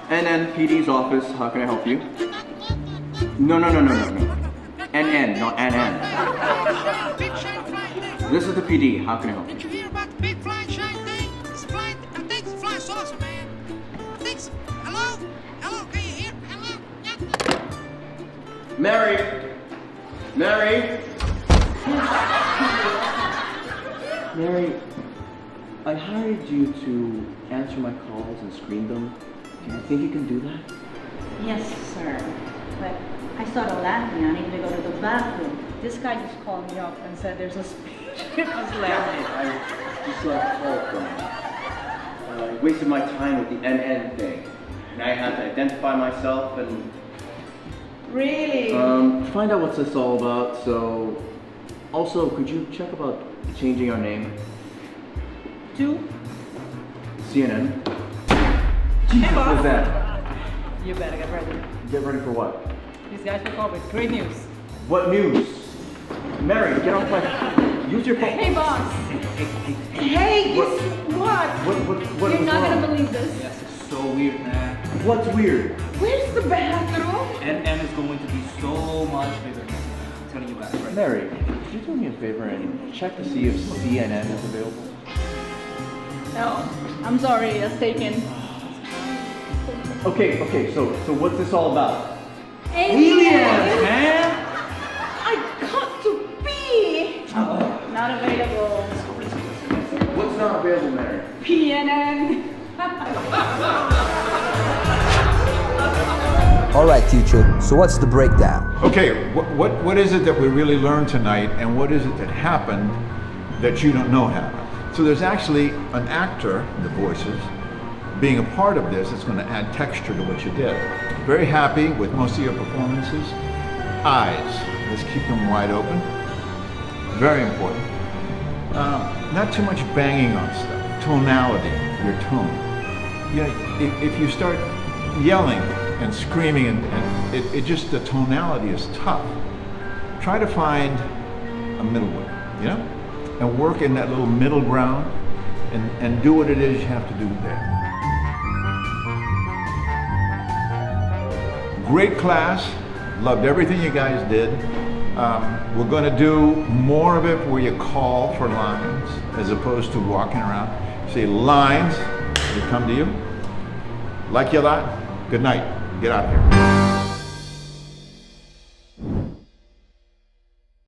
NNPD's office, how can I help you? No. NN, not NN. This is the PD, how can I help you? Did you hear about the big flying shiny thing? It's flying, I think it's a flying saucer, man. I think so. Hello? Hello, can you hear? Hello? Yeah. Mary! Mary, I hired you to answer my calls and screen them. Do you think you can do that? Yes, sir. But I started laughing. I needed to go to the bathroom. This guy just called me up and said there's a spaceship was landed. I just got a call from you. I wasted my time with the NN thing. And I had to identify myself and Really? find out what's this all about. So, also, could you check about changing our name? Two? CNN. Hey, boss. What's that? You better get ready. Get ready for what? These guys will call with great news. What news? Mary, get off my... Use your phone. Hey, boss. Hey, guess what? What You're was not wrong? gonna believe this. Yes, it's so weird, man. What's weird? Where's the bathroom? NN is going to be so much bigger. I'm telling you guys right now. Mary, could you do me a favor and check to see if CNN is available? No, I'm sorry, it's taken. Okay, so what's this all about? Aliens! Man! I got to pee! Not available. What's not available, Mary? PNN. All right, teacher, so what's the breakdown? Okay, what is it that we really learned tonight, and what is it that happened that you don't know happened? So there's actually an actor, the voices, being a part of this. It's going to add texture to what you did. Very happy with most of your performances. Eyes, let's keep them wide open. Very important. Not too much banging on stuff. Tonality, your tone. You know, if you start yelling and screaming and it just, the tonality is tough. Try to find a middle way, you know? And work in that little middle ground and do what it is you have to do there. Great class, loved everything you guys did. We're going to do more of it where you call for lines as opposed to walking around. Say lines, they come to you. Like you a lot, good night, get out of here.